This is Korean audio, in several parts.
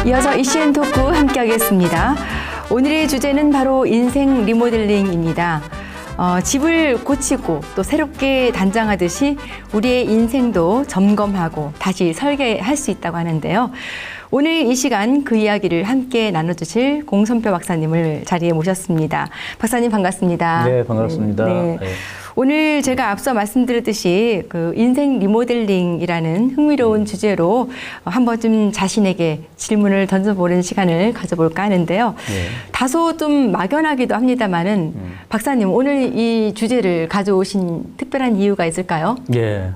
이어서 이슈앤 토크 함께하겠습니다. 오늘의 주제는 바로 인생 리모델링입니다. 집을 고치고 또 새롭게 단장하듯이 우리의 인생도 점검하고 다시 설계할 수 있다고 하는데요. 오늘 이 시간 그 이야기를 함께 나눠주실 공선표 박사님을 자리에 모셨습니다. 박사님 반갑습니다. 네, 반갑습니다. 네. 네. 오늘 제가 앞서 말씀드렸듯이 그 인생 리모델링이라는 흥미로운 주제로 한번 좀 자신에게 질문을 던져보는 시간을 가져볼까 하는데요. 네. 다소 좀 막연하기도 합니다만은 박사님 오늘 이 주제를 가져오신 특별한 이유가 있을까요? 예.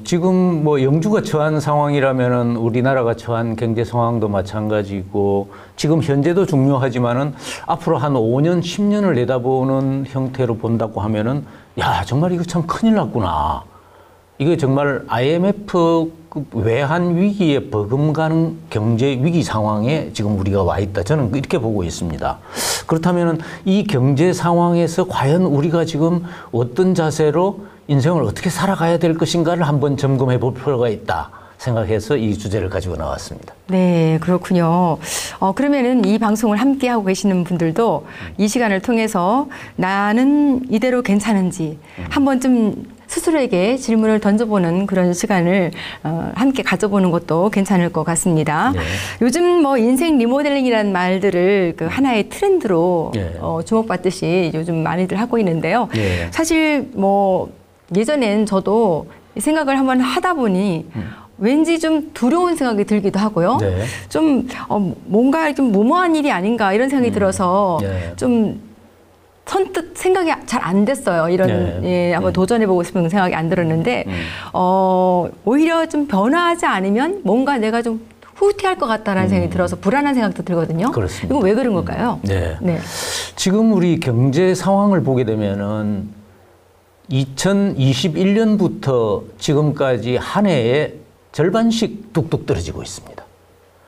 지금 뭐 영주가 처한 상황이라면은 우리나라가 처한 경제 상황도 마찬가지고 지금 현재도 중요하지만은 앞으로 한 5년, 10년을 내다보는 형태로 본다고 하면은 야, 정말 이거 참 큰일 났구나. 이게 정말 IMF 외환 위기에 버금가는 경제 위기 상황에 지금 우리가 와 있다. 저는 이렇게 보고 있습니다. 그렇다면은 이 경제 상황에서 과연 우리가 지금 어떤 자세로 인생을 어떻게 살아가야 될 것인가를 한번 점검해 볼 필요가 있다 생각해서 이 주제를 가지고 나왔습니다. 네, 그렇군요. 그러면은 이 방송을 함께 하고 계시는 분들도 이 시간을 통해서 나는 이대로 괜찮은지 한번 좀 스스로에게 질문을 던져보는 그런 시간을 함께 가져보는 것도 괜찮을 것 같습니다. 네. 요즘 뭐 인생 리모델링이라는 말들을 그 하나의 트렌드로 네. 주목받듯이 요즘 많이들 하고 있는데요. 네. 사실 뭐 예전엔 저도 생각을 한번 하다 보니 왠지 좀 두려운 생각이 들기도 하고요. 네. 좀 뭔가 좀 무모한 일이 아닌가 이런 생각이 들어서 네. 좀 선뜻 생각이 잘 안 됐어요. 이런 네. 예, 한번 도전해보고 싶은 생각이 안 들었는데 오히려 좀 변화하지 않으면 뭔가 내가 좀 후퇴할 것 같다라는 생각이 들어서 불안한 생각도 들거든요. 그렇습니다. 이건 왜 그런 걸까요? 네. 네. 지금 우리 경제 상황을 보게 되면은 2021년부터 지금까지 한 해에 절반씩 뚝뚝 떨어지고 있습니다.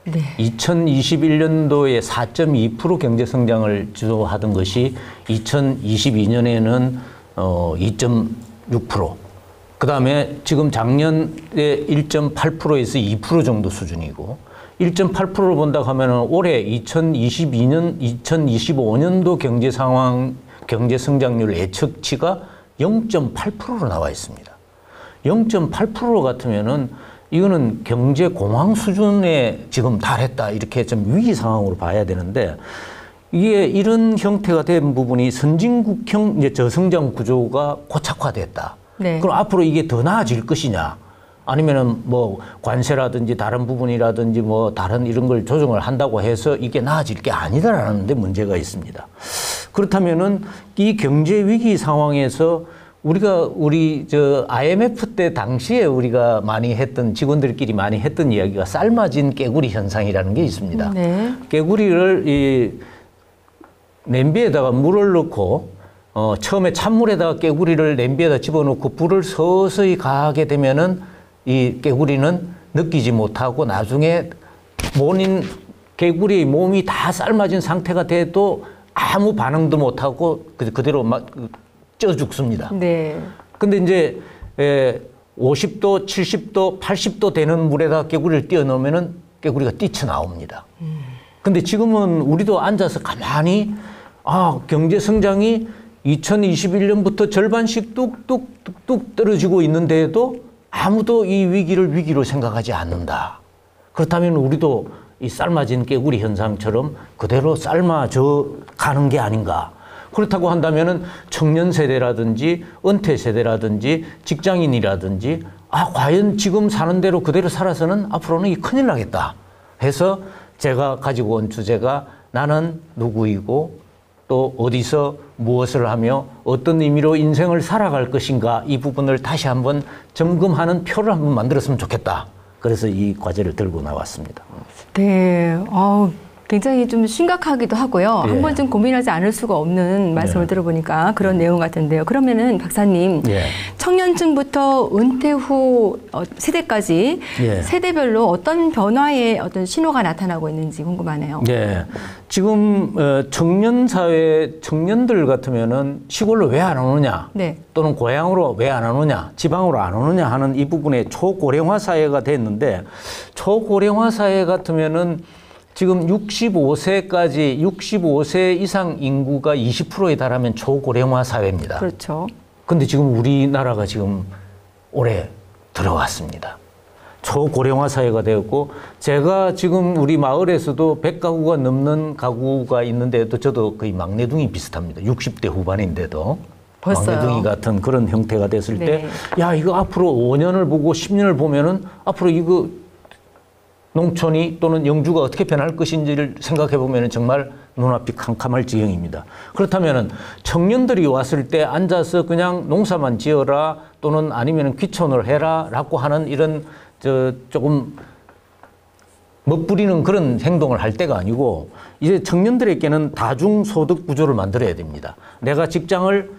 네. 2021년도에 4.2% 경제 성장을 주도하던 것이 2022년에는 2.6%. 그 다음에 지금 작년에 1.8%에서 2% 정도 수준이고 1.8%를 본다고 하면은 올해 2025년도 경제 상황, 경제 성장률 예측치가 0.8%로 나와 있습니다. 0.8% 같으면은 이거는 경제 공황 수준에 지금 달했다. 이렇게 좀 위기 상황으로 봐야 되는데 이게 이런 형태가 된 부분이 선진국형 이제 저성장 구조가 고착화됐다. 네. 그럼 앞으로 이게 더 나아질 것이냐? 아니면은 뭐 관세라든지 다른 부분이라든지 뭐 다른 이런 걸 조정을 한다고 해서 이게 나아질 게 아니다라는 데 문제가 있습니다. 그렇다면은 이 경제 위기 상황에서 우리 IMF 때 당시에 우리가 많이 했던 직원들끼리 많이 했던 이야기가 삶아진 깨구리 현상이라는 게 있습니다. 네. 깨구리를 이 냄비에다가 물을 넣고 처음에 찬물에다가 깨구리를 냄비에다 집어넣고 불을 서서히 가하게 되면은 이 깨구리는 느끼지 못하고 나중에 개구리의 몸이 다 삶아진 상태가 돼도 아무 반응도 못하고 그대로 막 쪄 죽습니다. 네. 근데 이제 50도, 70도, 80도 되는 물에다가 깨구리를 띄워 넣으면은 깨구리가 뛰쳐나옵니다. 근데 지금은 우리도 앉아서 가만히 경제 성장이 2021년부터 절반씩 뚝뚝뚝뚝 떨어지고 있는데도 아무도 이 위기를 위기로 생각하지 않는다. 그렇다면 우리도 이 삶아진 깨구리 현상처럼 그대로 삶아져 가는 게 아닌가. 그렇다고 한다면은 청년 세대라든지 은퇴 세대라든지 직장인이라든지 과연 지금 사는 대로 그대로 살아서는 앞으로는 이 큰일 나겠다 해서 제가 가지고 온 주제가 나는 누구이고 또 어디서 무엇을 하며 어떤 의미로 인생을 살아갈 것인가 이 부분을 다시 한번 점검하는 표를 한번 만들었으면 좋겠다. 그래서 이 과제를 들고 나왔습니다. 네. 굉장히 좀 심각하기도 하고요. 예. 한 번쯤 고민하지 않을 수가 없는 말씀을 예. 들어보니까 그런 내용 같은데요. 그러면은 박사님, 예. 청년층부터 은퇴 후 세대까지 예. 세대별로 어떤 변화의 어떤 신호가 나타나고 있는지 궁금하네요. 예. 지금 청년 사회 청년들 같으면은 시골로 왜 안 오느냐, 네. 또는 고향으로 왜 안 오느냐, 지방으로 안 오느냐 하는 이 부분에 초고령화 사회가 됐는데, 초고령화 사회 같으면은 지금 65세까지 65세 이상 인구가 20%에 달하면 초고령화 사회입니다. 그렇죠. 근데 지금 우리나라가 지금 올해 들어왔습니다. 초고령화 사회가 되었고, 제가 지금 우리 마을에서도 100가구가 넘는 가구가 있는데도 저도 거의 막내둥이 비슷합니다. 60대 후반인데도. 벌써요. 막내둥이 같은 그런 형태가 됐을 네. 때, 야, 이거 앞으로 5년을 보고 10년을 보면은 앞으로 이거 농촌이 또는 영주가 어떻게 변할 것인지를 생각해 보면 정말 눈앞이 캄캄할 지경입니다. 그렇다면 청년들이 왔을 때 앉아서 그냥 농사만 지어라, 또는 아니면 귀촌을 해라 라고 하는 이런 조금 멋부리는 그런 행동을 할 때가 아니고, 이제 청년들에게는 다중소득 구조를 만들어야 됩니다. 내가 직장을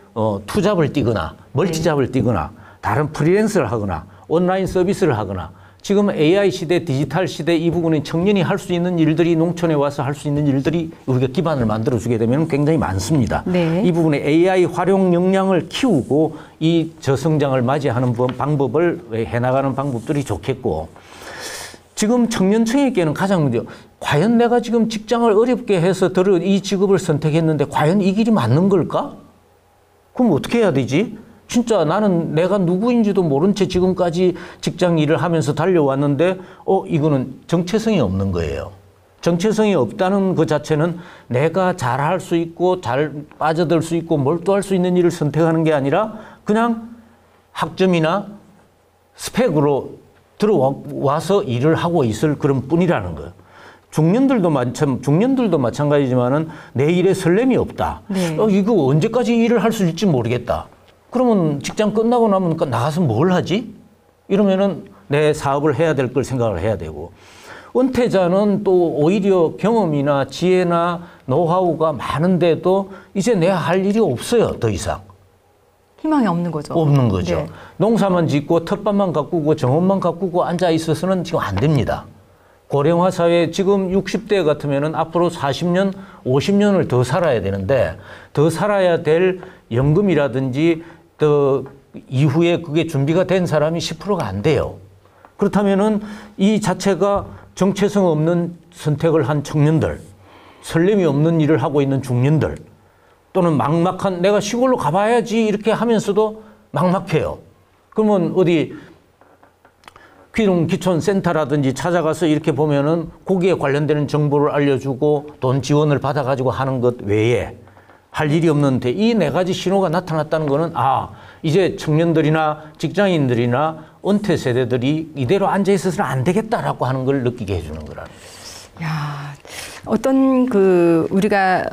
투잡을 뛰거나 멀티잡을 뛰거나 다른 프리랜서를 하거나 온라인 서비스를 하거나, 지금 AI 시대, 디지털 시대 이 부분은 청년이 할 수 있는 일들이, 농촌에 와서 할 수 있는 일들이 우리가 기반을 만들어주게 되면 굉장히 많습니다. 네. 이 부분에 AI 활용 역량을 키우고 이 저성장을 맞이하는 방법을 해나가는 방법들이 좋겠고, 지금 청년층에게는 가장 문제, 과연 내가 지금 직장을 어렵게 해서 이 직업을 선택했는데 과연 이 길이 맞는 걸까? 그럼 어떻게 해야 되지? 진짜 나는 내가 누구인지도 모른 채 지금까지 직장 일을 하면서 달려왔는데 이거는 정체성이 없는 거예요. 정체성이 없다는 그 자체는 내가 잘할 수 있고 잘 빠져들 수 있고 몰두할 수 있는 일을 선택하는 게 아니라 그냥 학점이나 스펙으로 들어와서 일을 하고 있을 그런 뿐이라는 거예요. 중년들도 마찬가지지만은 내 일에 설렘이 없다. 네. 이거 언제까지 일을 할 수 있을지 모르겠다. 그러면 직장 끝나고 나면 나가서 뭘 하지? 이러면은 내 사업을 해야 될 걸 생각을 해야 되고, 은퇴자는 또 오히려 경험이나 지혜나 노하우가 많은데도 이제 내가 할 일이 없어요. 더 이상. 희망이 없는 거죠. 없는 거죠. 네. 농사만 짓고 텃밭만 가꾸고 정원만 가꾸고 앉아 있어서는 지금 안 됩니다. 고령화 사회, 지금 60대 같으면은 앞으로 40년, 50년을 더 살아야 되는데, 더 살아야 될 연금이라든지 또 이후에 그게 준비가 된 사람이 10%가 안 돼요. 그렇다면은 이 자체가 정체성 없는 선택을 한 청년들, 설렘이 없는 일을 하고 있는 중년들, 또는 막막한 내가 시골로 가봐야지 이렇게 하면서도 막막해요. 그러면 어디 귀농귀촌 센터라든지 찾아가서 이렇게 보면은 거기에 관련되는 정보를 알려주고 돈 지원을 받아가지고 하는 것 외에 할 일이 없는데, 이 네 가지 신호가 나타났다는 거는 이제 청년들이나 직장인들이나 은퇴 세대들이 이대로 앉아 있어서는 안 되겠다라고 하는 걸 느끼게 해주는 거라는 거예요. 야, 어떤 우리가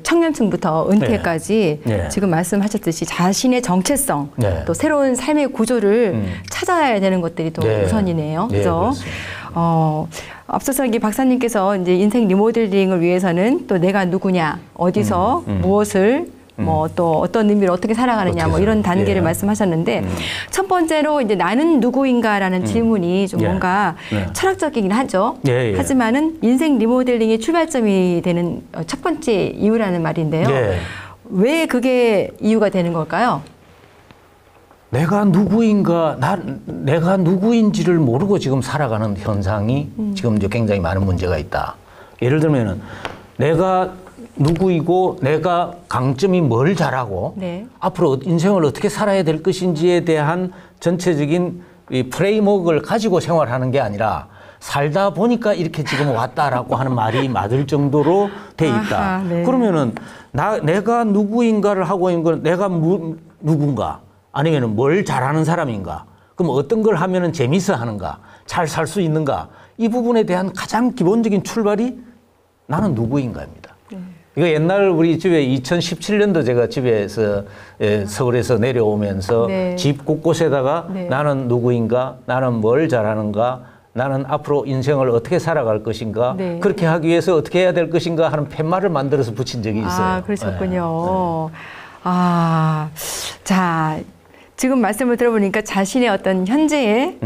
청년층부터 은퇴까지 네. 지금 말씀하셨듯이 자신의 정체성, 네. 또 새로운 삶의 구조를 찾아야 되는 것들이 또 네. 우선이네요. 네, 그죠? 그렇습니다. 앞서서 이 박사님께서 이제 인생 리모델링을 위해서는 또 내가 누구냐, 어디서 무엇을 또 어떤 의미로 어떻게 살아가느냐, 어떻게 이런 단계를 예. 말씀하셨는데, 첫 번째로 이제 나는 누구인가라는 질문이 좀 예. 뭔가 네. 철학적이긴 하죠. 예, 예. 하지만은 인생 리모델링의 출발점이 되는 첫 번째 이유라는 말인데요. 예. 왜 그게 이유가 되는 걸까요? 내가 누구인가, 내가 누구인지를 모르고 지금 살아가는 현상이 지금 이제 굉장히 많은 문제가 있다. 예를 들면은 내가 누구이고 내가 강점이 뭘 잘하고 네. 앞으로 인생을 어떻게 살아야 될 것인지에 대한 전체적인 이 프레임워크를 가지고 생활하는 게 아니라 살다 보니까 이렇게 지금 왔다라고 하는 말이 맞을 정도로 돼 있다. 아하, 네. 그러면은 내가 누구인가를 하고 있는 건 내가 누군가, 아니면은 뭘 잘하는 사람인가, 그럼 어떤 걸 하면은 재미있어 하는가, 잘 살 수 있는가, 이 부분에 대한 가장 기본적인 출발이 나는 누구인가입니다. 이거 옛날 우리 집에 2017년도 제가 집에서 서울에서 내려오면서 네. 집 곳곳에다가 네. 나는 누구인가, 나는 뭘 잘하는가, 나는 앞으로 인생을 어떻게 살아갈 것인가, 네. 그렇게 하기 위해서 어떻게 해야 될 것인가 하는 팻말을 만들어서 붙인 적이 있어요. 아, 그러셨군요. 아, 자, 지금 말씀을 들어보니까 자신의 어떤 현재의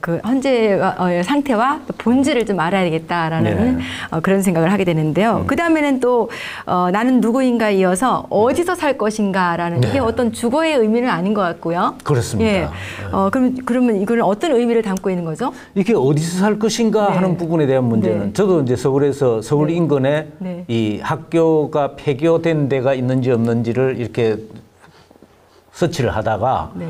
그 현재 상태와 본질을 좀 알아야 되겠다라는 그런 생각을 하게 되는데요. 그 다음에는 또 나는 누구인가 이어서 어디서 살 것인가라는 이게 어떤 주거의 의미는 아닌 것 같고요. 그렇습니다. 예. 그러면 이거는 어떤 의미를 담고 있는 거죠? 이게 어디서 살 것인가 네. 하는 부분에 대한 문제는 네. 저도 이제 서울에서 서울 네. 인근에 네. 이 학교가 폐교된 데가 있는지 없는지를 이렇게 서치를 하다가 네.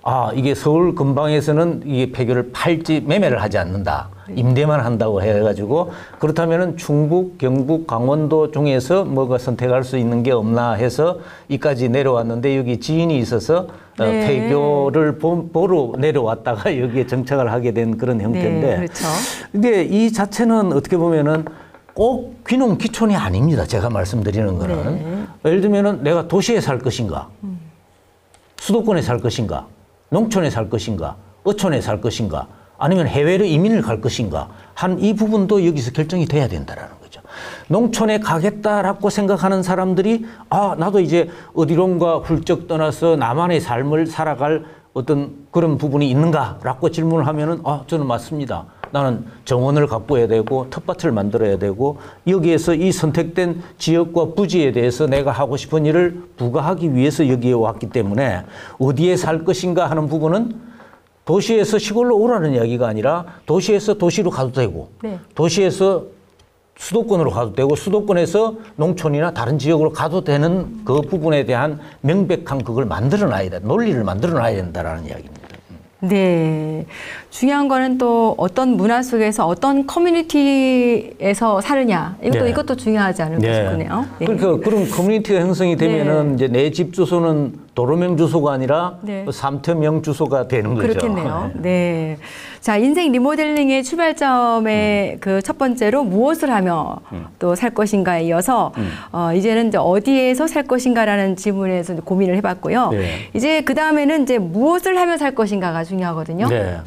아, 이게 서울 근방에서는 이게 폐교를 팔지 매매를 하지 않는다. 임대만 한다고 해가지고 그렇다면은 충북, 경북, 강원도 중에서 뭐가 선택할 수 있는 게 없나 해서 이까지 내려왔는데 여기 지인이 있어서 네. 폐교를 보러 내려왔다가 여기에 정착을 하게 된 그런 형태인데. 네, 그렇죠. 근데 이 자체는 어떻게 보면은 꼭 귀농 귀촌이 아닙니다. 제가 말씀드리는 거는. 네. 예를 들면은 내가 도시에 살 것인가, 수도권에 살 것인가, 농촌에 살 것인가, 어촌에 살 것인가, 아니면 해외로 이민을 갈 것인가 한 이 부분도 여기서 결정이 돼야 된다라는 거죠. 농촌에 가겠다라고 생각하는 사람들이 아, 나도 이제 어디론가 훌쩍 떠나서 나만의 삶을 살아갈 어떤 그런 부분이 있는가라고 질문을 하면은 아, 저는 맞습니다. 나는 정원을 가꿔야 되고 텃밭을 만들어야 되고 여기에서 이 선택된 지역과 부지에 대해서 내가 하고 싶은 일을 부과하기 위해서 여기에 왔기 때문에 어디에 살 것인가 하는 부분은 도시에서 시골로 오라는 이야기가 아니라 도시에서 도시로 가도 되고 네. 도시에서 수도권으로 가도 되고 수도권에서 농촌이나 다른 지역으로 가도 되는 그 부분에 대한 명백한 그걸 만들어놔야 돼. 논리를 만들어놔야 된다라는 이야기입니다. 네. 중요한 거는 또 어떤 문화 속에서 어떤 커뮤니티에서 사느냐. 이것도 중요하지 않을까 싶네요. 네. 그러니까 그런 커뮤니티가 형성이 되면은 이제 내 집 주소는 도로명 주소가 아니라 삼터명 주소가 되는 거죠. 그렇겠네요. 네. 자, 인생 리모델링의 출발점의 그 첫 번째로 무엇을 하며 또 살 것인가에 이어서 이제는 이제 어디에서 살 것인가라는 질문에서 이제 고민을 해봤고요. 네. 이제 그 다음에는 이제 무엇을 하며 살 것인가가 중요하거든요. 네.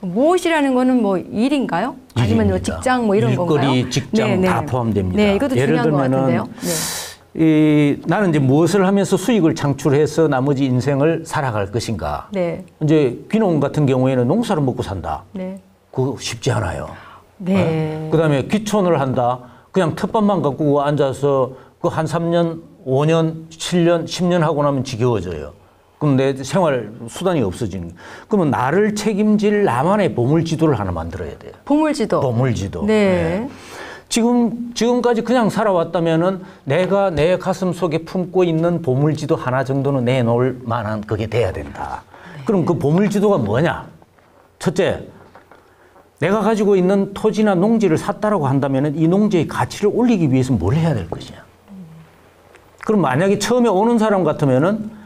무엇이라는 거는 뭐 일인가요? 아니면 뭐 일입니다. 직장 뭐 이런 건가요? 일거리, 직장 다 포함됩니다. 네, 이것도 예를 중요한 것 들면은 같은데요. 네. 나는 이제 무엇을 하면서 수익을 창출해서 나머지 인생을 살아갈 것인가. 네. 이제 귀농 같은 경우에는 농사를 먹고 산다. 네. 그거 쉽지 않아요. 네. 그다음에 귀촌을 한다. 그냥 텃밭만 갖고 앉아서 그 한 3년, 5년, 7년, 10년 하고 나면 지겨워져요. 그럼 내 생활 수단이 없어지는. 그러면 나를 책임질 나만의 보물지도를 하나 만들어야 돼요. 보물지도. 보물지도. 네. 지금까지 그냥 살아왔다면은 내가 내 가슴 속에 품고 있는 보물지도 하나 정도는 내놓을 만한 그게 돼야 된다. 그럼 그 보물지도가 뭐냐? 첫째, 내가 가지고 있는 토지나 농지를 샀다라고 한다면은 이 농지의 가치를 올리기 위해서 뭘 해야 될 것이냐? 그럼 만약에 처음에 오는 사람 같으면은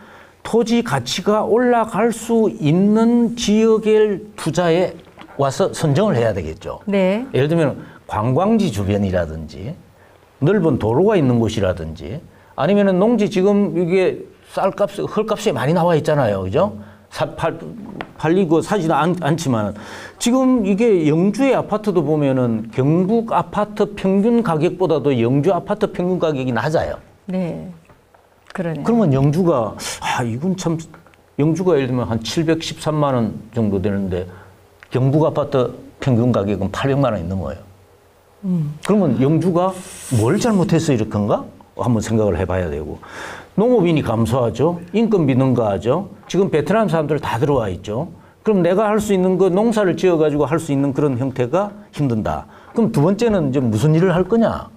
토지 가치가 올라갈 수 있는 지역에 투자에 와서 선정을 해야 되겠죠. 네. 예를 들면 관광지 주변이라든지 넓은 도로가 있는 곳이라든지 아니면은 농지 지금 이게 헐값이 많이 나와 있잖아요. 그죠? 팔리고 사지는 않지만 지금 이게 영주의 아파트도 보면은 경북 아파트 평균 가격보다도 영주 아파트 평균 가격이 낮아요. 네. 그러네요. 그러면 영주가 이건 참 영주가 예를 들면 한 713만 원 정도 되는데 경북 아파트 평균 가격은 800만 원이 넘어요. 그러면 영주가 뭘 잘못해서 이렇게인가? 한번 생각을 해봐야 되고 농업인이 감소하죠. 인건비 능가하죠. 지금 베트남 사람들 다 들어와 있죠. 그럼 내가 할 수 있는 거 농사를 지어가지고 할 수 있는 그런 형태가 힘든다. 그럼 두 번째는 이제 무슨 일을 할 거냐?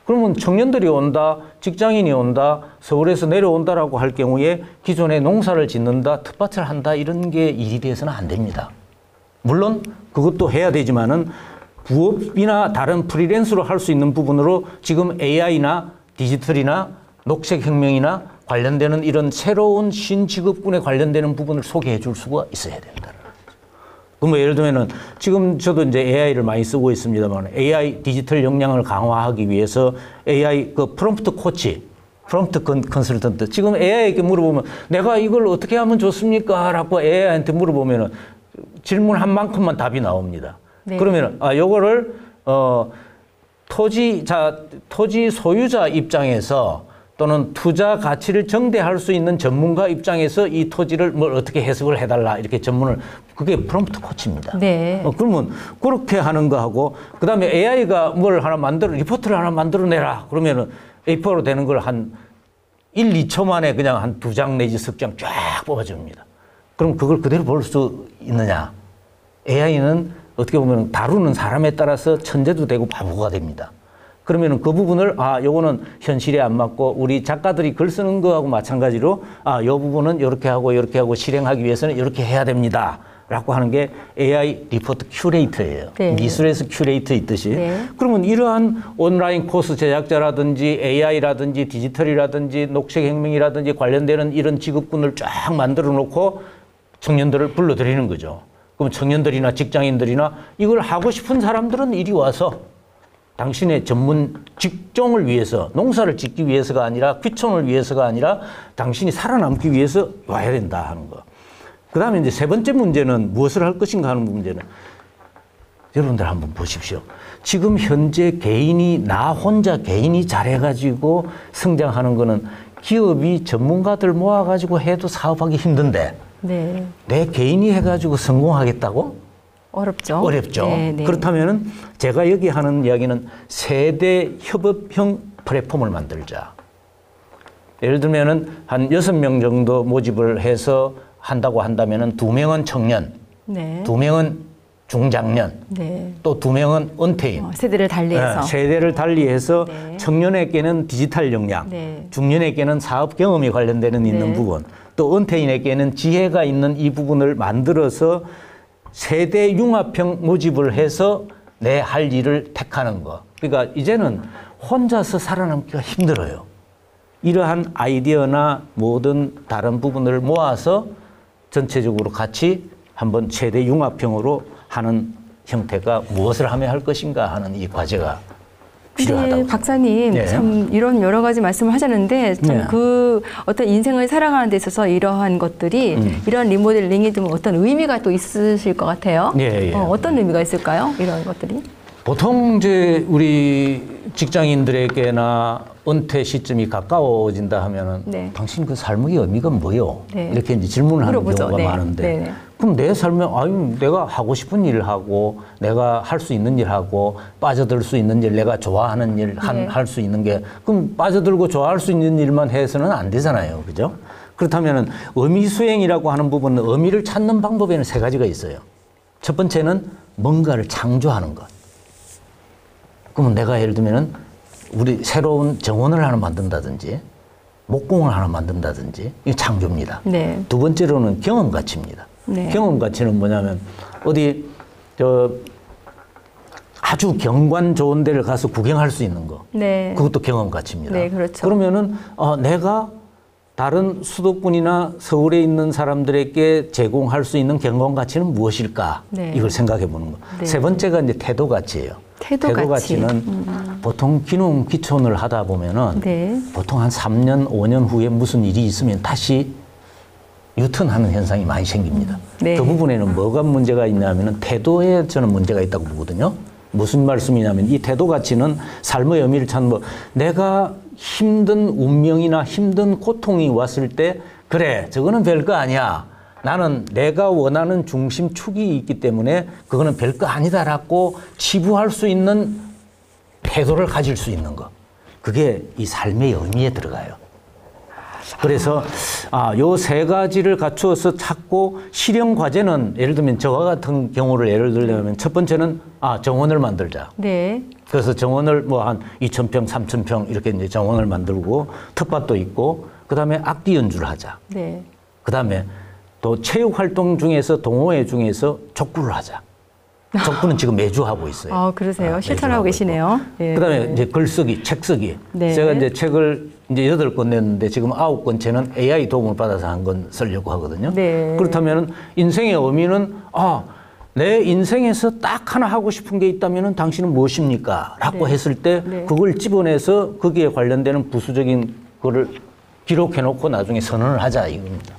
그러면 청년들이 온다, 직장인이 온다, 서울에서 내려온다라고 할 경우에 기존에 농사를 짓는다, 텃밭을 한다 이런 게 일이 돼서는 안 됩니다. 물론 그것도 해야 되지만은 부업이나 다른 프리랜서로 할 수 있는 부분으로 지금 AI나 디지털이나 녹색혁명이나 관련되는 이런 새로운 신직업군에 관련되는 부분을 소개해 줄 수가 있어야 된다. 그럼 예를 들면은 지금 저도 이제 AI를 많이 쓰고 있습니다만 AI 디지털 역량을 강화하기 위해서 AI 그 프롬프트 코치, 프롬프트 컨설턴트 지금 AI에게 물어보면 내가 이걸 어떻게 하면 좋습니까? 라고 AI한테 물어보면은 질문한 만큼만 답이 나옵니다. 네. 그러면 요거를 토지 소유자 입장에서 또는 투자 가치를 정대할 수 있는 전문가 입장에서 이 토지를 뭘 어떻게 해석을 해달라 이렇게 전문을 그게 프롬프트 코치입니다. 네. 그러면 그렇게 하는 거하고 그다음에 AI가 뭘 하나 리포트를 하나 만들어내라 그러면은 A4로 되는 걸 한 1, 2초 만에 그냥 한 2장 내지 10장 쫙 뽑아줍니다. 그럼 그걸 그대로 볼 수 있느냐? AI는 어떻게 보면 다루는 사람에 따라서 천재도 되고 바보가 됩니다. 그러면은 그 부분을 요거는 현실에 안 맞고 우리 작가들이 글 쓰는 거하고 마찬가지로 요 부분은 이렇게 하고 실행하기 위해서는 이렇게 해야 됩니다. 라고 하는 게 AI 리포트 큐레이터예요. 네. 미술에서 큐레이터 있듯이. 네. 그러면 이러한 온라인 코스 제작자라든지 AI라든지 디지털이라든지 녹색혁명이라든지 관련되는 이런 직업군을 쫙 만들어 놓고 청년들을 불러들이는 거죠. 그럼 청년들이나 직장인들이나 이걸 하고 싶은 사람들은 이리 와서 당신의 전문 직종을 위해서 농사를 짓기 위해서가 아니라 귀촌을 위해서가 아니라 당신이 살아남기 위해서 와야 된다 하는 거. 그 다음에 이제 세 번째 문제는 무엇을 할 것인가 하는 문제는 여러분들 한번 보십시오. 지금 현재 나 혼자 개인이 잘해가지고 성장하는 거는 기업이 전문가들 모아가지고 해도 사업하기 힘든데 네. 내 개인이 해가지고 성공하겠다고? 어렵죠. 어렵죠. 네, 네. 그렇다면은 제가 여기 하는 이야기는 세대 협업형 플랫폼을 만들자. 예를 들면은 한 6명 정도 모집을 해서 한다고 한다면은 2명은 청년, 네. 2명은 중장년, 네. 또 2명은 은퇴인. 세대를 달리해서. 네, 세대를 달리해서 네. 청년에게는 디지털 역량, 네. 중년에게는 사업 경험이 관련되는 있는 네. 부분, 또 은퇴인에게는 지혜가 있는 이 부분을 만들어서 세대 융합형 모집을 해서 내 할 일을 택하는 거. 그러니까 이제는 혼자서 살아남기가 힘들어요. 이러한 아이디어나 모든 다른 부분을 모아서 전체적으로 같이 한번 세대 융합형으로 하는 형태가 무엇을 하며 할 것인가 하는 이 과제가 필요하다고. 근데 박사님 네. 참 이런 여러 가지 말씀을 하셨는데 참 네. 그 어떤 인생을 살아가는 데 있어서 이러한 것들이 이런 리모델링이 좀 어떤 의미가 또 있으실 것 같아요. 예, 예. 어떤 의미가 있을까요? 이런 것들이? 보통 이제 우리 직장인들에게나 은퇴 시점이 가까워진다 하면은 네. 당신 그 삶의 의미가 뭐요? 네. 이렇게 이제 질문을 하는 물어보죠. 경우가 네. 많은데 네. 그럼 내 삶에 내가 하고 싶은 일을 하고 내가 할 수 있는 일 하고 빠져들 수 있는 일 내가 좋아하는 일 네. 할 수 있는 게 그럼 빠져들고 좋아할 수 있는 일만 해서는 안 되잖아요. 그죠? 그렇다면은 의미 수행이라고 하는 부분은 의미를 찾는 방법에는 3가지가 있어요. 첫 번째는 뭔가를 창조하는 것. 그러면 내가 예를 들면은 우리 새로운 정원을 하나 만든다든지 목공을 하나 만든다든지 이게 창조입니다. 네. 두 번째로는 경험 가치입니다. 네. 경험 가치는 뭐냐면 어디 아주 경관 좋은 데를 가서 구경할 수 있는 거. 네. 그것도 경험 가치입니다. 네, 그렇죠. 그러면은 내가 다른 수도권이나 서울에 있는 사람들에게 제공할 수 있는 경험 가치는 무엇일까? 네. 이걸 생각해 보는 거. 네. 세 번째가 이제 태도 가치예요. 태도 가치. 가치는 보통 귀농 귀촌을 하다 보면은 네. 보통 한 3년, 5년 후에 무슨 일이 있으면 다시 유턴하는 현상이 많이 생깁니다. 네. 그 부분에는 뭐가 문제가 있냐면은 태도에 저는 문제가 있다고 보거든요. 무슨 말씀이냐면 이 태도 가치는 삶의 의미를 찾는 내가 힘든 운명이나 힘든 고통이 왔을 때 그래 저거는 별거 아니야. 나는 내가 원하는 중심축이 있기 때문에 그거는 별거 아니다라고 치부할 수 있는 태도를 가질 수 있는 거. 그게 이 삶의 의미에 들어가요. 그래서 요 3가지를 갖추어서 찾고 실현 과제는 예를 들면 저와 같은 경우를 예를 들면 첫 번째는 정원을 만들자. 네. 그래서 정원을 뭐 한 2,000평, 3,000평 이렇게 이제 정원을 만들고 텃밭도 있고 그다음에 악기 연주를 하자. 네. 그다음에 또 체육 활동 중에서 동호회 중에서 족구를 하자. 족구는 지금 매주 하고 있어요. 그러세요. 실천하고 계시네요. 예. 그다음에 이제 글쓰기, 책 쓰기. 네. 제가 이제 책을 이제 8권 냈는데 지금 9권째는 AI 도움을 받아서 한 건 쓰려고 하거든요. 네. 그렇다면은 인생의 의미는 내 인생에서 딱 하나 하고 싶은 게 있다면은 당신은 무엇입니까? 라고 네. 했을 때 네. 그걸 집어내서 거기에 관련되는 부수적인 거를 기록해 놓고 나중에 선언을 하자 이겁니다.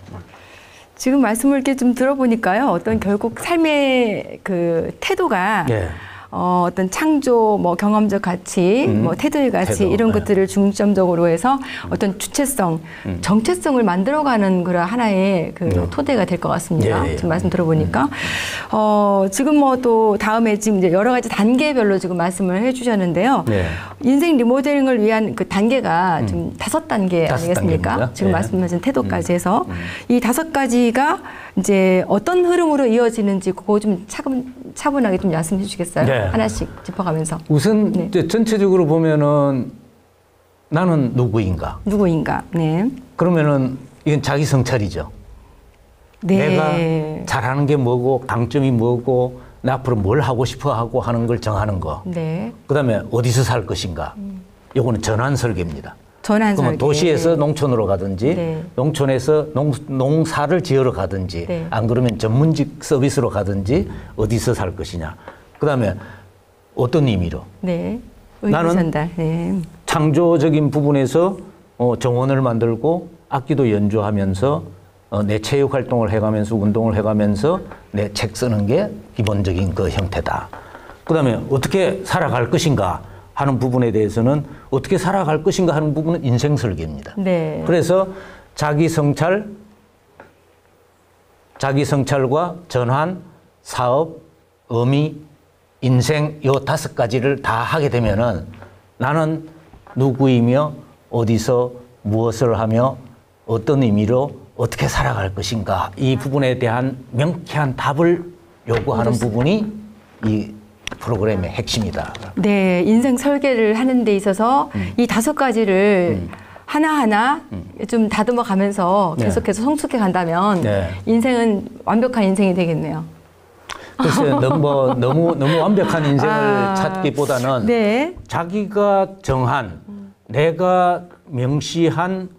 지금 말씀을 이렇게 좀 들어보니까요. 어떤 결국 삶의 그 태도가 예. 어떤 창조, 뭐 경험적 가치, 뭐 태도의 가치 태도, 이런 네. 것들을 중점적으로 해서 어떤 주체성, 정체성을 만들어가는 그런 하나의 그 토대가 될 것 같습니다. 예, 예. 지금 말씀 들어보니까 지금 뭐 또 다음에 지금 이제 여러 가지 단계별로 지금 말씀을 해주셨는데요. 네. 인생 리모델링을 위한 그 단계가 지금 5단계 다섯 아니겠습니까? 단계입니다. 지금 예. 말씀하신 태도까지 해서 이 5가지가 이제 어떤 흐름으로 이어지는지 그거 좀 차분하게 좀 말씀해 주시겠어요? 네. 하나씩 짚어가면서. 우선 네. 이제 전체적으로 보면은 나는 누구인가? 누구인가? 네. 그러면은 이건 자기 성찰이죠. 네. 내가 잘하는 게 뭐고 강점이 뭐고 나 앞으로 뭘 하고 싶어 하고 하는 걸 정하는 거. 네. 그다음에 어디서 살 것인가. 요거는 전환 설계입니다. 전환 그러면 설계. 도시에서 농촌으로 가든지 네. 농촌에서 농사를 지으러 가든지 네. 안 그러면 전문직 서비스로 가든지 어디서 살 것이냐. 그다음에 어떤 의미로. 네. 나는 의미 전달. 네. 창조적인 부분에서 정원을 만들고 악기도 연주하면서 내 체육 활동을 해가면서 운동을 해가면서 내 책 쓰는 게 기본적인 그 형태다. 그다음에 어떻게 살아갈 것인가 하는 부분에 대해서는 어떻게 살아갈 것인가 하는 부분은 인생 설계입니다. 네. 그래서 자기 성찰과 전환, 사업, 의미, 인생 요 5가지를 다 하게 되면은 나는 누구이며 어디서 무엇을 하며 어떤 의미로 어떻게 살아갈 것인가 이 부분에 대한 명쾌한 답을 요구하는 부분이 이 프로그램의 핵심이다. 네. 인생 설계를 하는 데 있어서 이 5가지를 하나하나 좀 다듬어 가면서 네. 계속해서 성숙해 간다면 네. 인생은 완벽한 인생이 되겠네요. 글쎄 너무 완벽한 인생을 찾기보다는 네. 자기가 정한 내가 명시한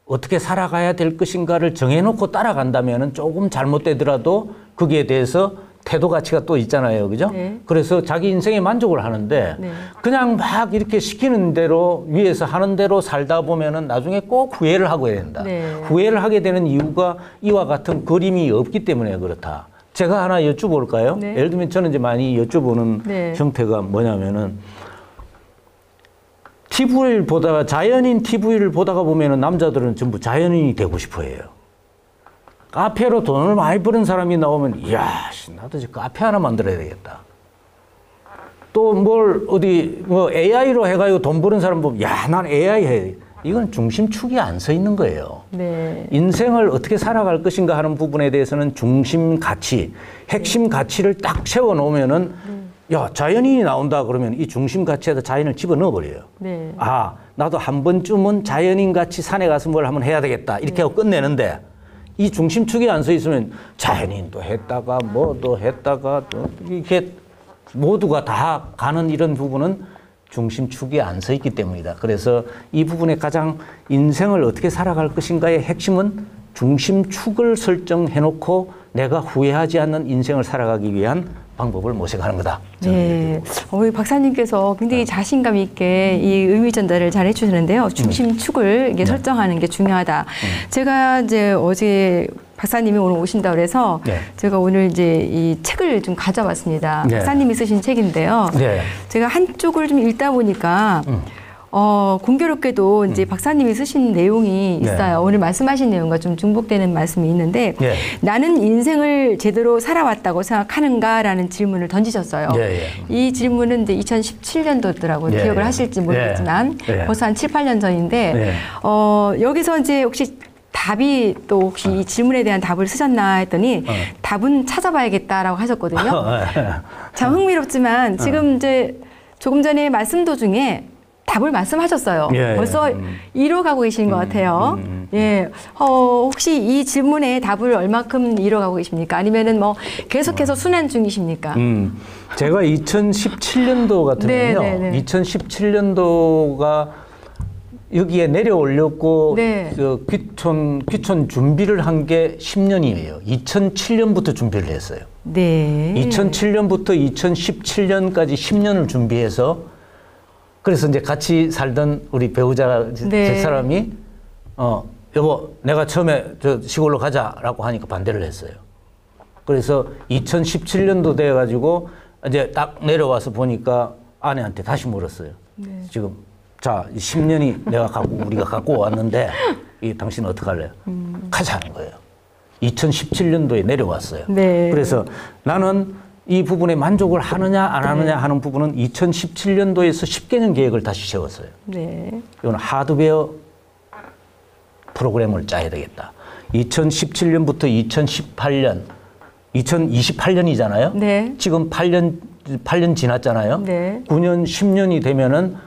어떻게 살아가야 될 것인가를 정해놓고 따라간다면 조금 잘못되더라도 거기에 대해서 태도 가치가 또 있잖아요. 그죠? 네. 그래서 자기 인생에 만족을 하는데 네. 그냥 막 이렇게 시키는 대로 위에서 하는 대로 살다 보면은 나중에 꼭 후회를 하게 된다. 네. 후회를 하게 되는 이유가 이와 같은 그림이 없기 때문에 그렇다. 제가 하나 여쭤볼까요? 네. 예를 들면 저는 이제 많이 여쭤보는 네. 형태가 뭐냐면은 TV를 보다가 자연인 TV를 보다가 보면은 남자들은 전부 자연인이 되고 싶어 해요. 카페로 돈을 많이 버는 사람이 나오면 이야, 나도 저 카페 하나 만들어야 되겠다. 또 뭘 어디 뭐 AI로 해가지고 돈 버는 사람 보면 야, 난 AI 해. 이건 중심축이 안 서 있는 거예요. 네. 인생을 어떻게 살아갈 것인가 하는 부분에 대해서는 중심 가치, 핵심 가치를 딱 세워 놓으면은 야, 자연인이 나온다 그러면 이 중심 가치에다 자연을 집어넣어 버려요. 네. 아, 나도 한 번쯤은 자연인 같이 산에 가서 뭘 한번 해야 되겠다. 이렇게 하고 끝내는데 이 중심축이 안 서 있으면 자연인도 했다가 뭐도 했다가 또 이렇게 모두가 다 가는 이런 부분은 중심축이 안 서 있기 때문이다. 그래서 이 부분에 가장 인생을 어떻게 살아갈 것인가의 핵심은 중심축을 설정해 놓고 내가 후회하지 않는 인생을 살아가기 위한 방법을 모색하는 거다. 네. 우리 박사님께서 굉장히 자신감 있게 이 의미 전달을 잘 해주시는데요. 중심축을 이게 설정하는 게 중요하다. 제가 이제 어제 박사님이 오늘 오신다 그래서 네. 제가 오늘 이제 이 책을 좀 가져왔습니다. 네. 박사님이 쓰신 책인데요. 네. 제가 한쪽을 좀 읽다 보니까 공교롭게도 이제 박사님이 쓰신 내용이 네. 있어요. 오늘 말씀하신 내용과 좀 중복되는 말씀이 있는데 네. 나는 인생을 제대로 살아왔다고 생각하는가라는 질문을 던지셨어요. 예, 예. 이 질문은 이제 2017년도더라고요. 예, 기억을 예. 하실지 모르겠지만 예. 벌써 한 7, 8년 전인데 네. 여기서 이제 혹시 답이 또 혹시 이 질문에 대한 답을 쓰셨나 했더니 답은 찾아봐야겠다라고 하셨거든요. 참 흥미롭지만 지금 이제 조금 전에 말씀 도중에 답을 말씀하셨어요. 예, 벌써 이뤄가고 계신 것 같아요. 예, 혹시 이 질문에 답을 얼마큼 이뤄가고 계십니까? 아니면은 뭐 계속해서 순환 중이십니까? 제가 2017년도 같으면요. 네, 네, 네. 2017년도가 여기에 내려올렸고 네. 저 귀촌 준비를 한 게 10년이에요. 2007년부터 준비를 했어요. 네. 2007년부터 2017년까지 10년을 준비해서 그래서 이제 같이 살던 우리 배우자 네. 제 사람이 여보, 내가 처음에 저 시골로 가자라고 하니까 반대를 했어요. 그래서 2017년도 돼가지고 이제 딱 내려와서 보니까 아내한테 다시 물었어요. 네. 지금 자 10년이 내가 갖고 우리가 갖고 왔는데 당신은 어떻게 할래요? 가자는 거예요. 2017년도에 내려왔어요. 네. 그래서 나는 이 부분에 만족을 하느냐 안 하느냐 하는 부분은 2017년도에서 10개년 계획을 다시 세웠어요. 네. 이건 하드웨어 프로그램을 짜야 되겠다. 2017년부터 2018년, 2028년이잖아요. 네. 지금 8년 지났잖아요. 네. 9년, 10년이 되면은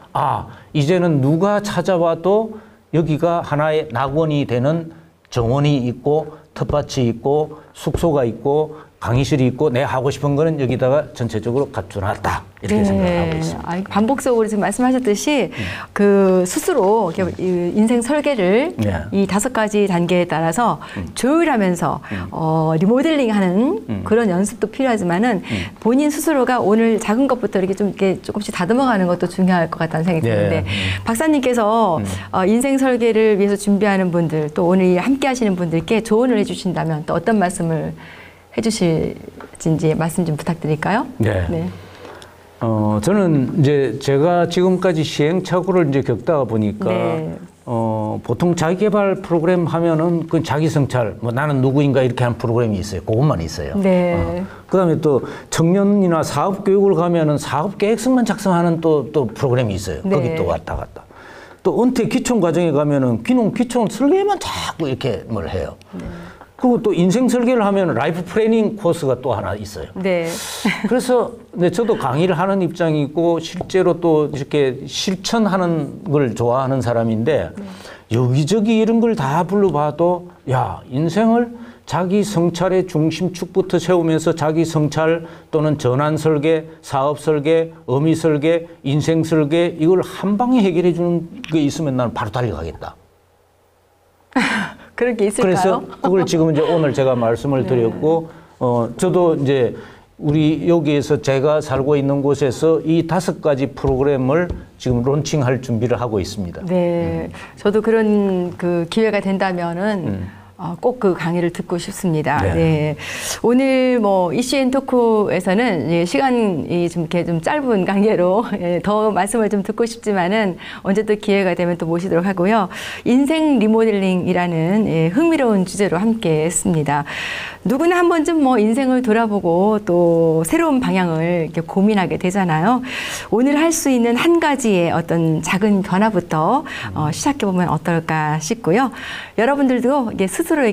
이제는 누가 찾아와도 여기가 하나의 낙원이 되는 정원이 있고 텃밭이 있고 숙소가 있고 강의실이 있고 내가 하고 싶은 거는 여기다가 전체적으로 갖춰놨다. 이렇게 생각하고 있습니다. 반복적으로 지금 말씀하셨듯이 그 스스로 인생 설계를 이 5가지 단계에 따라서 조율하면서 리모델링하는 그런 연습도 필요하지만은 본인 스스로가 오늘 작은 것부터 이렇게 조금씩 다듬어가는 것도 중요할 것 같다는 생각이 드는데 박사님께서 인생 설계를 위해서 준비하는 분들 또 오늘 함께 하시는 분들께 조언을 해주신다면 또 어떤 말씀을 해주실지 말씀 좀 부탁드릴까요? 네. 네. 저는 이제 제가 지금까지 시행착오를 이제 겪다가 보니까 네. 보통 자기개발 프로그램 하면은 그 자기 성찰, 뭐 나는 누구인가 이렇게 하는 프로그램이 있어요. 그것만 있어요. 네. 그다음에 또 청년이나 사업 교육을 가면은 사업 계획서만 작성하는 또 프로그램이 있어요. 네. 거기 또 왔다 갔다. 또 은퇴 귀촌 과정에 가면은 귀촌 설계만 자꾸 이렇게 뭘 해요. 네. 그리고 또 인생 설계를 하면 라이프 플래닝 코스가 또 하나 있어요. 네. 그래서 저도 강의를 하는 입장이고 실제로 또 이렇게 실천하는 걸 좋아하는 사람인데 여기저기 이런 걸 다 불러봐도 인생을 자기 성찰의 중심축부터 세우면서 자기 성찰 또는 전환 설계, 사업 설계, 의미 설계, 인생 설계 이걸 한 방에 해결해 주는 게 있으면 나는 바로 달려가겠다. 그런 게 있을까요? 그래서 그걸 지금 이제 오늘 제가 말씀을 드렸고, 저도 이제 우리 여기에서 제가 살고 있는 곳에서 이 5가지 프로그램을 지금 론칭할 준비를 하고 있습니다. 네. 저도 그런 그 기회가 된다면은 꼭 그 강의를 듣고 싶습니다. 네. 네. 오늘 뭐 이슈앤 토크에서는 시간이 좀 이렇게 좀 짧은 관계로 더 말씀을 좀 듣고 싶지만은 언제 또 기회가 되면 또 모시도록 하고요. 인생 리모델링이라는 흥미로운 주제로 함께 했습니다. 누구나 한 번쯤 뭐 인생을 돌아보고 또 새로운 방향을 이렇게 고민하게 되잖아요. 오늘 할 수 있는 한 가지의 어떤 작은 변화부터 시작해 보면 어떨까 싶고요. 여러분들도 이게 스스로에게